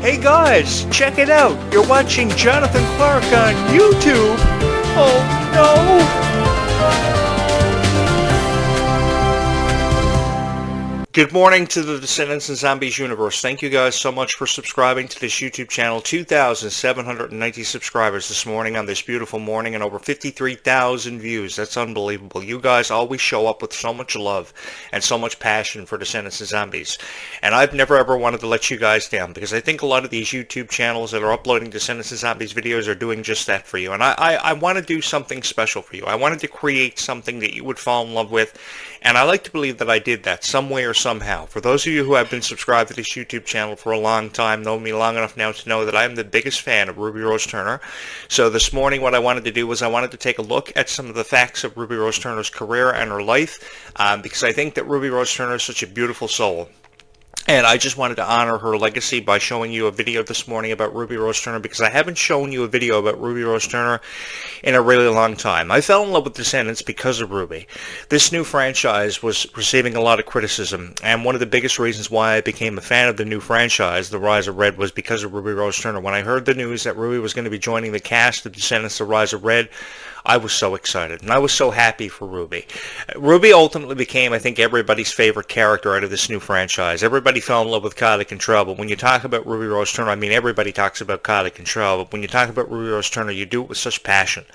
Hey guys, check it out. You're watching Jonathan Clarke on YouTube. Oh no! Good morning to the Descendants and Zombies universe. Thank you guys so much for subscribing to this YouTube channel. 2,790 subscribers this morning on this beautiful morning and over 53,000 views. That's unbelievable. You guys always show up with so much love and so much passion for Descendants and Zombies. And I've never ever wanted to let you guys down because I think a lot of these YouTube channels that are uploading Descendants and Zombies videos are doing just that for you. And I want to do something special for you. I wanted to create something that you would fall in love with. And I like to believe that I did that some way or somehow. For those of you who have been subscribed to this YouTube channel for a long time, know me long enough now to know that I am the biggest fan of Ruby Rose Turner. So this morning what I wanted to do was I wanted to take a look at some of the facts of Ruby Rose Turner's career and her life, because I think that Ruby Rose Turner is such a beautiful soul. And I just wanted to honor her legacy by showing you a video this morning about Ruby Rose Turner, because I haven't shown you a video about Ruby Rose Turner in a really long time. I fell in love with Descendants because of Ruby. This new franchise was receiving a lot of criticism, and one of the biggest reasons why I became a fan of the new franchise, The Rise of Red, was because of Ruby Rose Turner. When I heard the news that Ruby was going to be joining the cast of Descendants, The Rise of Red, I was so excited, and I was so happy for Ruby. Ruby ultimately became, I think, everybody's favorite character out of this new franchise. Everybody fell in love with Clarke, but when you talk about Ruby Rose Turner, I mean, everybody talks about Clarke, but when you talk about Ruby Rose Turner, you do it with such passion.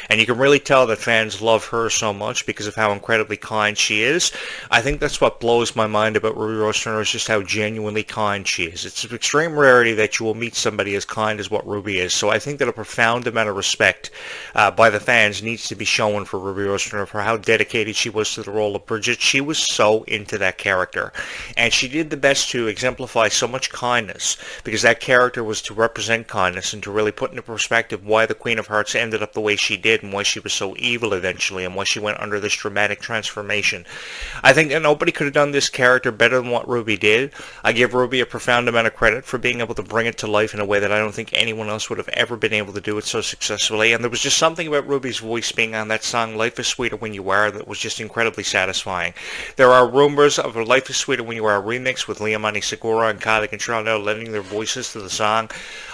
And you can really tell that fans love her so much because of how incredibly kind she is. I think that's what blows my mind about Ruby Rose Turner, is just how genuinely kind she is. It's an extreme rarity that you will meet somebody as kind as what Ruby is. So I think that a profound amount of respect by the fans needs to be shown for Ruby Rose Turner for how dedicated she was to the role of Bridget. She was so into that character, and she did the best to exemplify so much kindness, because that character was to represent kindness and to really put into perspective why the Queen of Hearts ended up the way she did and why she was so evil eventually and why she went under this dramatic transformation. I think that nobody could have done this character better than what Ruby did. I give Ruby a profound amount of credit for being able to bring it to life in a way that I don't think anyone else would have ever been able to do it so successfully. And there was just something about Ruby's voice being on that song Life is Sweeter When You Are that was just incredibly satisfying. There are rumors of a Life is Sweeter When You Are remix with Leomani Segura and Clarke now lending their voices to the song.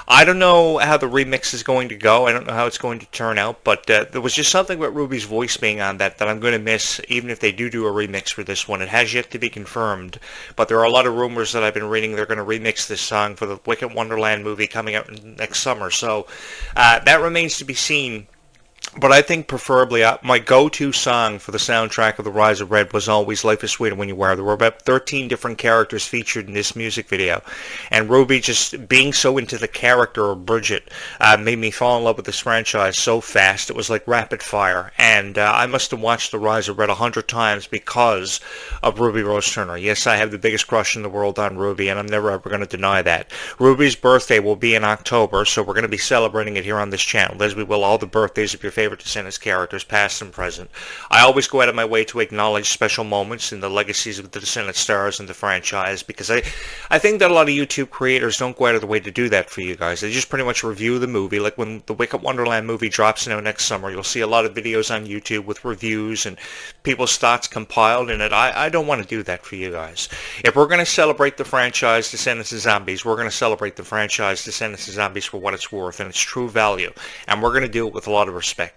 I don't know how the remix is going to go. I don't know how it's going to turn out, but there was just something about Ruby's voice being on that I'm going to miss, even if they do a remix for this one. It has yet to be confirmed, but there are a lot of rumors that I've been reading they're going to remix this song for the Wicked Wonderland movie coming out next summer, so that remains to be seen. But I think preferably my go-to song for the soundtrack of The Rise of Red was always Life is Sweeter When You Are. There were about 13 different characters featured in this music video. And Ruby just being so into the character of Bridget made me fall in love with this franchise so fast. It was like rapid fire. And I must have watched The Rise of Red 100 times because of Ruby Rose Turner. Yes, I have the biggest crush in the world on Ruby, and I'm never ever going to deny that. Ruby's birthday will be in October, so we're going to be celebrating it here on this channel, as we will all the birthdays of your favorite Descendants characters, past and present. I always go out of my way to acknowledge special moments in the legacies of the Descendants stars in the franchise, because I think that a lot of YouTube creators don't go out of the way to do that for you guys. They just pretty much review the movie. Like when the Wicked Wonderland movie drops now next summer, you'll see a lot of videos on YouTube with reviews and people's thoughts compiled in it. I don't want to do that for you guys. If we're going to celebrate the franchise Descendants and Zombies, we're going to celebrate the franchise Descendants and Zombies for what it's worth and its true value, and we're going to do it with a lot of respect.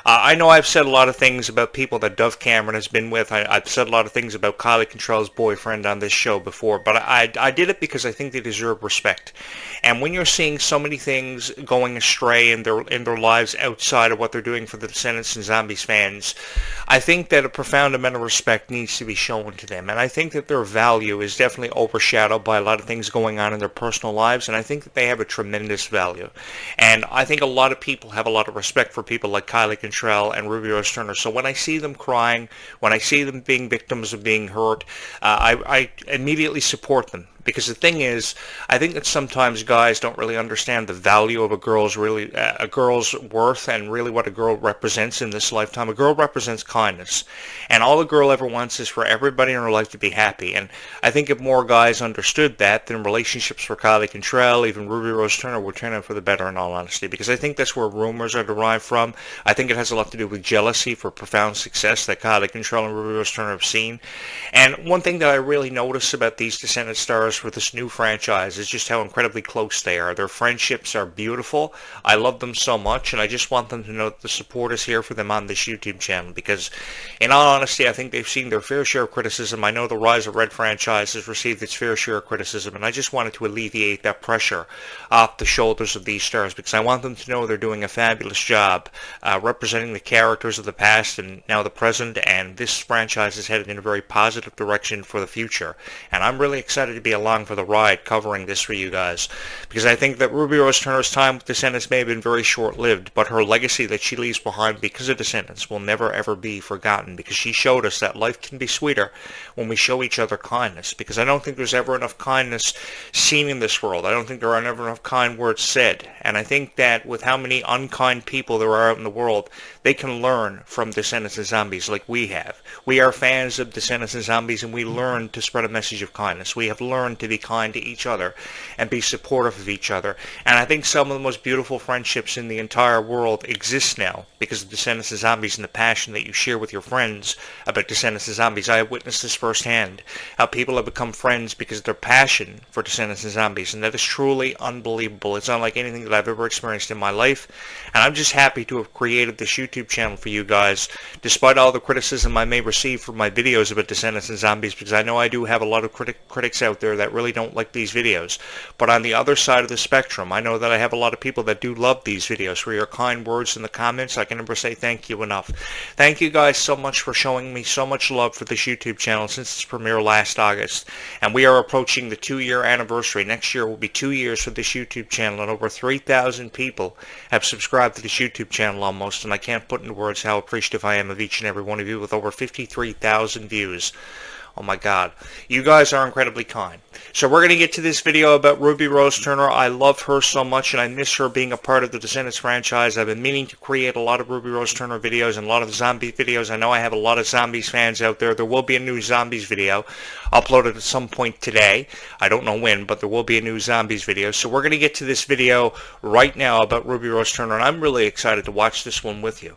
I know I've said a lot of things about people that Dove Cameron has been with. I've said a lot of things about Kylie boyfriend on this show before, but I did it because I think they deserve respect. And when you're seeing so many things going astray in their lives outside of what they're doing for the Descendants and Zombies fans, I think that a profound amount of respect needs to be shown to them. And I think that their value is definitely overshadowed by a lot of things going on in their personal lives, and I think that they have a tremendous value. And I think a lot of people have a lot of respect for people like Kylie and Ruby Rose Turner. So when I see them crying, when I see them being victims of being hurt, I immediately support them. Because the thing is, I think that sometimes guys don't really understand the value of a girl's worth and really what a girl represents in this lifetime. A girl represents kindness, and all a girl ever wants is for everybody in her life to be happy. And I think if more guys understood that, then relationships for Kylie Cantrell, even Ruby Rose Turner, would turn out for the better, in all honesty. Because I think that's where rumors are derived from. I think it has a lot to do with jealousy for profound success that Kylie Cantrell and Ruby Rose Turner have seen. And one thing that I really notice about these Descendants stars stars for this new franchise is just how incredibly close they are. Their friendships are beautiful. I love them so much, and I just want them to know that the support is here for them on this YouTube channel, because in all honesty, I think they've seen their fair share of criticism. I know the Rise of Red franchise has received its fair share of criticism, and I just wanted to alleviate that pressure off the shoulders of these stars, because I want them to know they're doing a fabulous job representing the characters of the past and now the present, and this franchise is headed in a very positive direction for the future. And I'm really excited to be along for the ride covering this for you guys, because I think that Ruby Rose Turner's time with Descendants may have been very short-lived, but her legacy that she leaves behind because of Descendants will never ever be forgotten, because she showed us that life can be sweeter when we show each other kindness, because I don't think there's ever enough kindness seen in this world. I don't think there are ever enough kind words said, and I think that with how many unkind people there are out in the world, they can learn from Descendants and Zombies like we have. We are fans of Descendants and Zombies, and we learn to spread a message of kindness. We have learned to be kind to each other and be supportive of each other, and I think some of the most beautiful friendships in the entire world exist now because of Descendants and Zombies and the passion that you share with your friends about Descendants and Zombies. I have witnessed this firsthand, how people have become friends because of their passion for Descendants and Zombies, and that is truly unbelievable. It's unlike anything that I've ever experienced in my life, and I'm just happy to have created this YouTube channel for you guys, despite all the criticism I may receive for my videos about Descendants and Zombies, because I know I do have a lot of critics out there that really don't like these videos. But on the other side of the spectrum, I know that I have a lot of people that do love these videos. For your kind words in the comments, I can never say thank you enough. Thank you guys so much for showing me so much love for this YouTube channel since its premiere last August, and we are approaching the 2-year anniversary. Next year will be 2 years for this YouTube channel, and over 3,000 people have subscribed to this YouTube channel almost, and I can't put into words how appreciative I am of each and every one of you, with over 53,000 views. Oh my God. You guys are incredibly kind. So we're going to get to this video about Ruby Rose Turner. I love her so much, and I miss her being a part of the Descendants franchise. I've been meaning to create a lot of Ruby Rose Turner videos and a lot of zombie videos. I know I have a lot of Zombies fans out there. There will be a new Zombies video uploaded at some point today. I don't know when, but there will be a new Zombies video. So we're going to get to this video right now about Ruby Rose Turner, and I'm really excited to watch this one with you.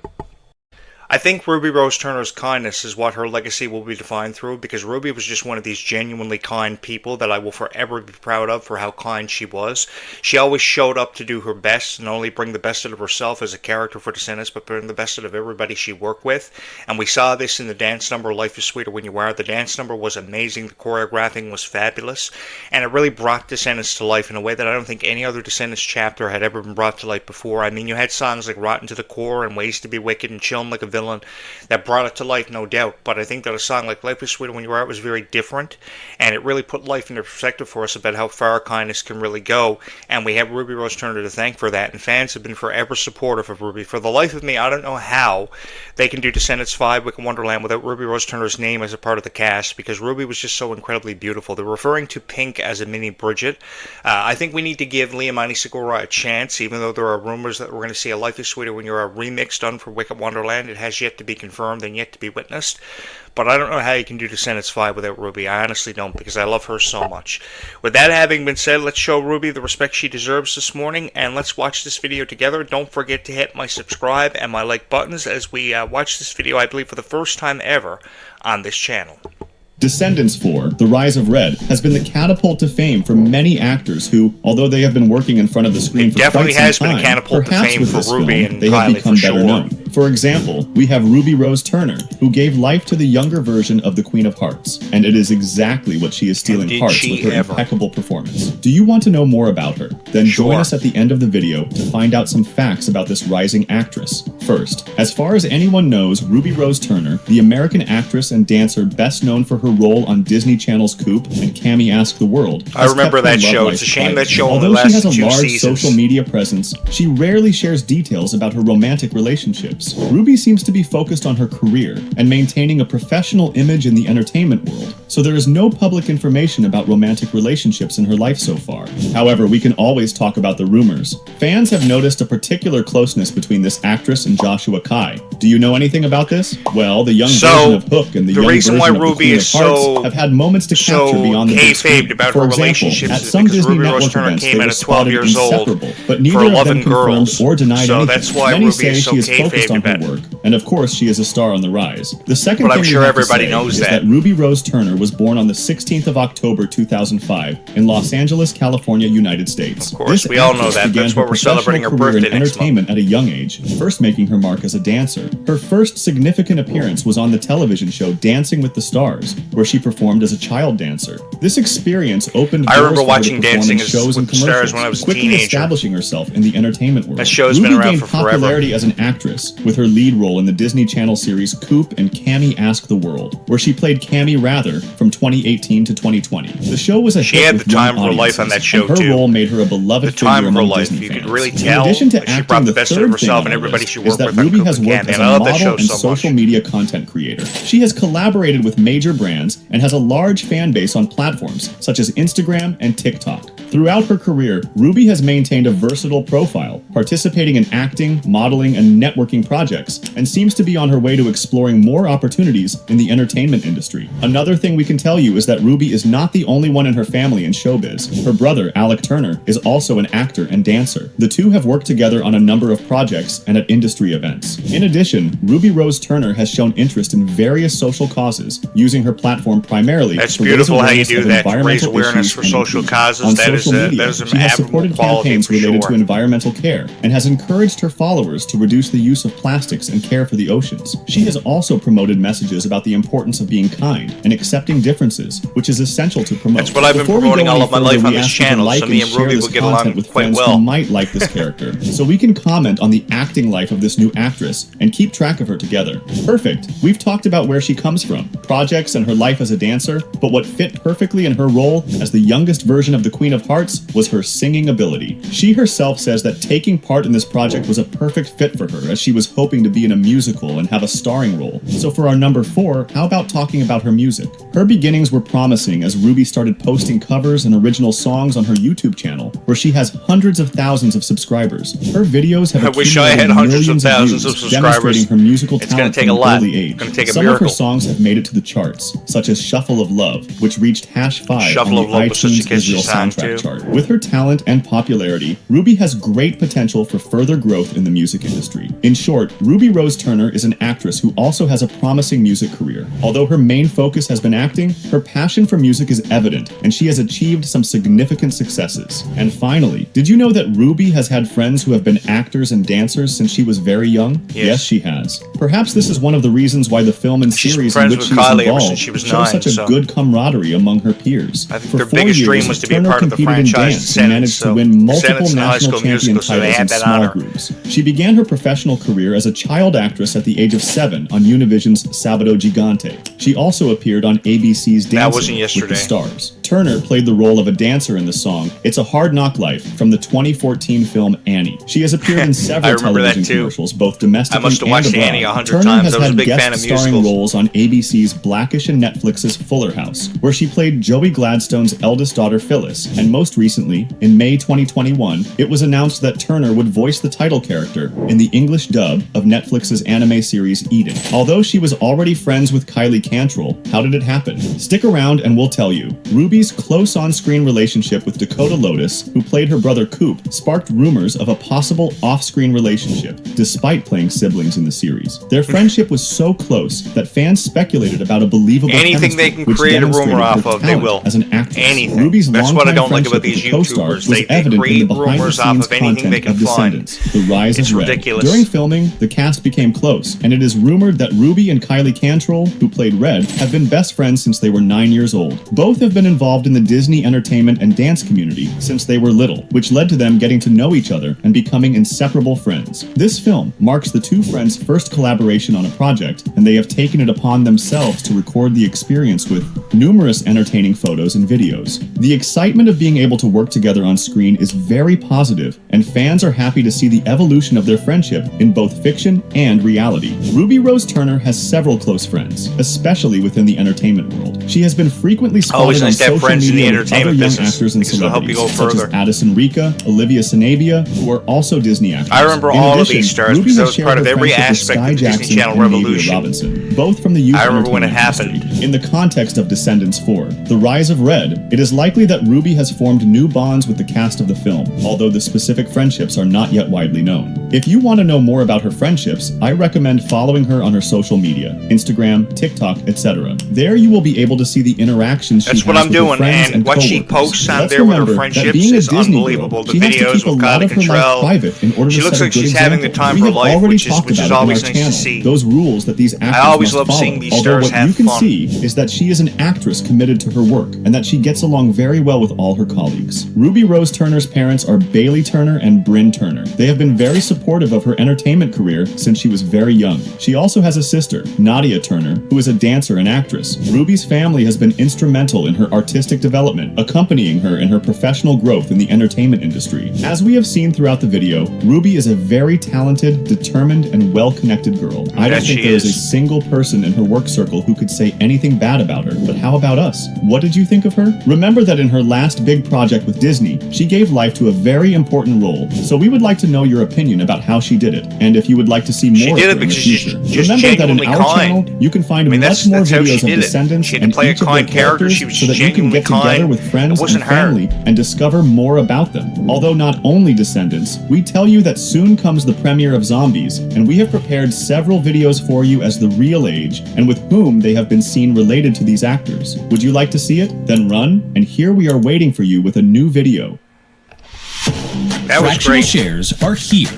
I think Ruby Rose Turner's kindness is what her legacy will be defined through, because Ruby was just one of these genuinely kind people that I will forever be proud of for how kind she was. She always showed up to do her best, and not only bring the best out of herself as a character for Descendants, but bring the best out of everybody she worked with. And we saw this in the dance number, Life is Sweeter When You Are. The dance number was amazing, the choreographing was fabulous, and it really brought Descendants to life in a way that I don't think any other Descendants chapter had ever been brought to life before. I mean, you had songs like Rotten to the Core and Ways to be Wicked and Chillin' Like a Villain that brought it to life, no doubt, but I think that a song like Life is Sweeter When You Are was very different, and it really put life into perspective for us about how far kindness can really go, and we have Ruby Rose Turner to thank for that, and fans have been forever supportive of Ruby. For the life of me, I don't know how they can do Descendants 5 Wicked Wonderland without Ruby Rose Turner's name as a part of the cast, because Ruby was just so incredibly beautiful. They're referring to Pink as a mini Bridget. I think we need to give Liamani Segura a chance, even though there are rumors that we're going to see a Life is Sweeter When You Are remix done for Wicked Wonderland. It has yet to be confirmed and yet to be witnessed, but I don't know how you can do Descendants 5 without Ruby. I honestly don't, because I love her so much. With that having been said, let's show Ruby the respect she deserves this morning, and let's watch this video together. Don't forget to hit my subscribe and my like buttons as we watch this video, I believe, for the first time ever on this channel. Descendants 4, The Rise of Red, has been the catapult to fame for many actors who, although they have been working in front of the screen for quite some time, has been a catapult to fame for Ruby and they have become better known. Sure. For example, we have Ruby Rose Turner, who gave life to the younger version of the Queen of Hearts, and it is exactly what she is stealing hearts with her impeccable performance. Do you want to know more about her? Then join us at the end of the video to find out some facts about this rising actress. First, as far as anyone knows, Ruby Rose Turner, the American actress and dancer best known for her role on Disney Channel's Coop and Cammy Ask the World. I remember that show. It's a shame that show only lasted 2 seasons. Although she has a large social media presence, she rarely shares details about her romantic relationships. Ruby seems to be focused on her career and maintaining a professional image in the entertainment world, so there is no public information about romantic relationships in her life so far. However, we can always talk about the rumors. Fans have noticed a particular closeness between this actress and Joshua Kai. Do you know anything about this? Well, the young version of Hook and the young version of the Queen of Hearts have had moments to capture beyond the big screen. About For her example, at some because Disney Ruby Network Rose Turner events, came they out were at 12 spotted years old inseparable, but for neither of 11 them confirmed girls. or denied So anything. that's why Many Ruby say is so she is focused on her about it. work, and of course she is a star on the rise. The second But thing I'm sure we have everybody to say knows is that. Ruby Rose Turner Turner was born on the 16th of October 2005 in Los Angeles, California, United States. Of course, we all know that. That's why we're celebrating her birthday next month. Entertainment at a young age, first making her mark as a dancer. Her first significant appearance was on the television show Dancing with the Stars, where she performed as a child dancer. This experience opened doors for her to perform in shows and commercials, when I was a quickly teenager. establishing herself in the entertainment world. That show's Ruby been around gained for forever. popularity as an actress with her lead role in the Disney Channel series Coop and Cammie Ask the World, where she played Cammie Rather from 2018 to 2020. The show was a She hit had with the time of young her life on audiences, that show, and her too. role made her a beloved The figure time of her among life. Disney You could fans. really In tell addition to that she acting, brought the the best of third thing herself, on and our everybody list she is worked that with on Ruby Coop has and worked Cammie. as And a I love that model show and so social much. media content creator. She has collaborated with major brands and has a large fan base on platforms such as Instagram and TikTok. Throughout her career, Ruby has maintained a versatile profile, participating in acting, modeling, and networking projects, and seems to be on her way to exploring more opportunities in the entertainment industry. Another thing we can tell you is that Ruby is not the only one in her family in showbiz. Her brother, Alec Turner, is also an actor and dancer. The two have worked together on a number of projects and at industry events. In addition, Ruby Rose Turner has shown interest in various social causes, using her platform primarily That's to raise beautiful how you awareness do of that, to raise environmental awareness issues for and social inclusion. causes. On That is social a- media, that is an she has admirable supported quality campaigns for related sure. to environmental care and has encouraged her followers to reduce the use of plastics and care for the oceans. She has also promoted messages about the importance of being kind and accepting differences, which is essential to promote. That's what I've been Before we promoting go all any of my further, life on we this ask you to channel, like so me and and Ruby share will this get along content with quite friends well. who might like this character, so we can comment on the acting life of this new actress and keep track of her together. Perfect. We've talked about where she comes from, projects, and her life as a dancer, but what fit perfectly in her role as the youngest version of the Queen of Hearts was her singing ability. She herself says that taking part in this project was a perfect fit for her, as she was hoping to be in a musical and have a starring role. So for our number 4, how about talking about her music? Her beginnings were promising as Ruby started posting covers and original songs on her YouTube channel, where she has hundreds of thousands of subscribers. Her videos have I wish I accumulated had hundreds of millions thousands views, of subscribers. demonstrating her musical It's gonna talent take from a an lot. early age. It's gonna take a Some miracle. of her songs have made it to the charts, such as Shuffle of Love, which reached #5 Shuffle on of the Love was such a iTunes catchy Israel song, soundtrack too. chart. With her talent and popularity, Ruby has great potential for further growth in the music industry. In short, Ruby Rose Turner is an actress who also has a promising music career. Although her main focus has been acting, her passion for music is evident, and she has achieved some significant successes. And finally, did you know that Ruby has had friends who have been actors and dancers since she was very young? Yes, she has. Perhaps this is one of the reasons why the film and She's series in friends which with she is Kylie ever involved since she was show 9, such a so- good camaraderie among her peers. I think For their 4 biggest years, dream was to be a Turner part of the competed in franchise dance and managed Descendants, to win multiple Descendants and High national School champion Musical, so they titles had in that small honor. groups. She began her professional career as a child actress at the age of 7 on Univision's Sábado Gigante. She also appeared on ABC's Dancing wasn't with yesterday. the Stars. Turner played the role of a dancer in the song It's a Hard Knock Life from the 2014 film Annie. She has appeared in several remember that television too. commercials, both domestically I must have and watched abroad. Annie 100 Turner times. has I was a had big fan guest of starring musicals. roles on ABC's Blackish and Netflix's Fuller House, where she played Joey Gladstone's eldest daughter Phyllis, and most recently, in May 2021, it was announced that Turner would voice the title character in the English dub of Netflix's anime series Eden. Although she was already friends with Kylie Cantrell, how did it happen? Stick around and we'll tell you. Ruby's close on-screen relationship with Dakota Lotus, who played her brother Coop, sparked rumors of a possible off-screen relationship, despite playing siblings in the series. Their friendship was so close that fans speculated about a believable Anything chemistry, they can which create a rumor demonstrated off her of, they talent will. as an actress. Anything. Ruby's That's what I longtime don't like friendship about with these the co-star YouTubers. was They evident in the create rumors off behind-the-scenes of anything they content can of find. Descendants, The Rise It's of Red. ridiculous. During filming, the cast became close, and it is rumored that Ruby and Kylie Cantrell, who played Red, have been best friends since they were 9 years old. Both have been involved in the Disney entertainment and dance community since they were little, which led to them getting to know each other and becoming inseparable friends. This film marks the two friends' first collaboration on a project, and they have taken it upon themselves to record the experience with numerous entertaining photos and videos. The excitement of being able to work together on screen is very positive, and fans are happy to see the evolution of their friendship in both fiction and reality. Ruby Rose Turner has several close friends, especially within the entertainment world. She has been frequently Always spotted on nice to have social friends in the media with other entertainment young business, actors and because it'll help you celebrities, go such as further. Addison Rika, Olivia Sanabia, who are also Disney actors. I remember In all of addition, these stars Ruby because I has was shared part her of every friendship with aspect Sky of the Disney Jackson Channel and Navia revolution. Robinson, both from the youth I remember when it entertainment happened. industry. In the context of Descendants 4, The Rise of Red, it is likely that Ruby has formed new bonds with the cast of the film, although the specific friendships are not yet widely known. If you want to know more about her friendships, I recommend following her on her social media, Instagram, TikTok, etc. There you will be able to see the interactions she has with her friends and what she posts on there with her friendships is unbelievable. The videos with Clarke and she looks like she's having the time of her life, which is always nice to see. Those rules that these actors I always must love follow. seeing these Although stars what have you can fun. see is that she is an actress committed to her work, and that she gets along very well with all her colleagues. Ruby Rose Turner's parents are Bailey Turner and Bryn Turner. They have been very supportive of her entertainment career since she was very young. She also has a sister, Nadia Turner, who is a dancer and actress. Ruby's family has been instrumental in her artistic development, accompanying her in her professional growth in the entertainment industry. As we have seen throughout the video, Ruby is a very talented, determined, and well-connected girl. I don't think there is a single person in her work circle who could say anything bad about her, but how about us? What did you think of her? Remember that in her last big project with Disney, she gave life to a very important role, so we would like to know your opinion about how she did it, and if you would like to see more of her in the future. Remember that in our channel, you can find much more videos of Descendants and each of their characters so that you can get together with friends and family and discover more about them. Although not only Descendants, we tell you that soon comes the premiere of Zombies, and we have prepared several videos for you as the real age and with whom they have been seen related to these actors. Would you like to see it? Then run, and here we are waiting for you with a new video. That was Fractional great. shares are here.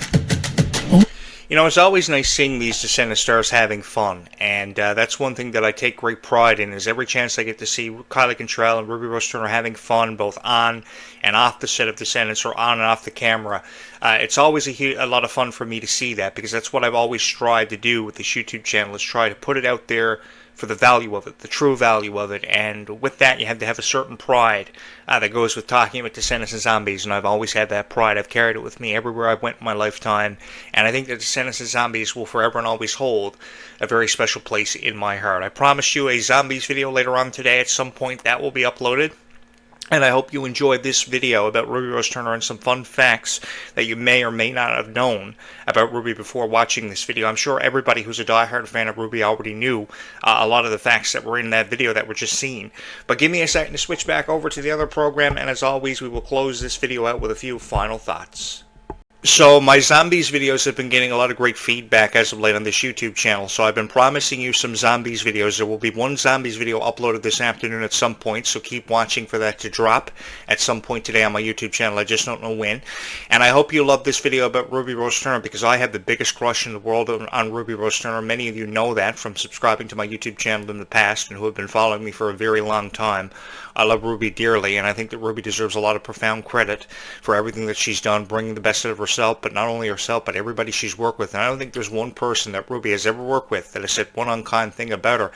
You know, it's always nice seeing these Descendant stars having fun, and that's one thing that I take great pride in, is every chance I get to see Kylie Cantrell and Ruby Rose Turner having fun, both on and off the set of Descendants, or on and off the camera. It's always a lot of fun for me to see that, because that's what I've always strived to do with this YouTube channel, is try to put it out there for the value of it, the true value of it, and with that you have to have a certain pride that goes with talking about Descendants and Zombies, and I've always had that pride. I've carried it with me everywhere I've went in my lifetime, and I think that Descendants and Zombies will forever and always hold a very special place in my heart. I promised you a Zombies video later on today at some point that will be uploaded. And I hope you enjoyed this video about Ruby Rose Turner and some fun facts that you may or may not have known about Ruby before watching this video. I'm sure everybody who's a diehard fan of Ruby already knew a lot of the facts that were in that video that were just seen. But give me a second to switch back over to the other program, and as always, we will close this video out with a few final thoughts. So my Zombies videos have been getting a lot of great feedback as of late on this YouTube channel, so I've been promising you some Zombies videos. There will be one Zombies video uploaded this afternoon at some point, so keep watching for that to drop at some point today on my YouTube channel. I just don't know when. And I hope you love this video about Ruby Rose Turner, because I have the biggest crush in the world on Ruby Rose Turner. Many of you know that from subscribing to my YouTube channel in the past and who have been following me for a very long time. I love Ruby dearly, and I think that Ruby deserves a lot of profound credit for everything that she's done, bringing the best out of herself, but not only herself, but everybody she's worked with. And I don't think there's one person that Ruby has ever worked with that has said one unkind thing about her,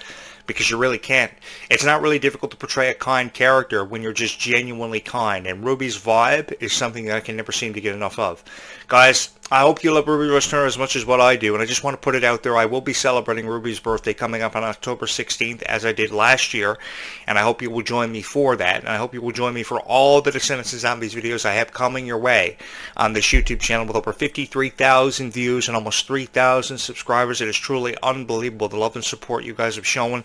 because you really can't. It's not really difficult to portray a kind character when you're just genuinely kind, and Ruby's vibe is something that I can never seem to get enough of. Guys, I hope you love Ruby Rose Turner as much as what I do, and I just want to put it out there. I will be celebrating Ruby's birthday coming up on October 16th, as I did last year, and I hope you will join me for that, and I hope you will join me for all the Descendants and Zombies videos I have coming your way on this YouTube channel with over 53,000 views and almost 3,000 subscribers. It is truly unbelievable the love and support you guys have shown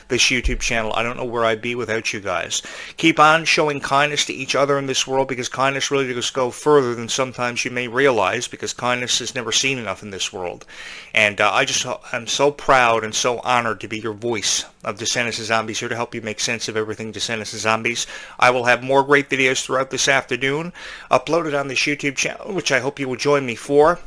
this YouTube channel. I don't know where I'd be without you guys. Keep on showing kindness to each other in this world, because kindness really does go further than sometimes you may realize, because kindness is never seen enough in this world. And I'm so proud and so honored to be your voice of Descendants and Zombies, here to help you make sense of everything Descendants and Zombies. I will have more great videos throughout this afternoon uploaded on this YouTube channel, which I hope you will join me for.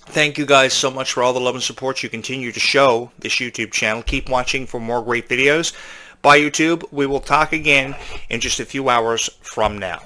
Thank you guys so much for all the love and support you continue to show this YouTube channel. Keep watching for more great videos. Bye, YouTube. We will talk again in just a few hours from now.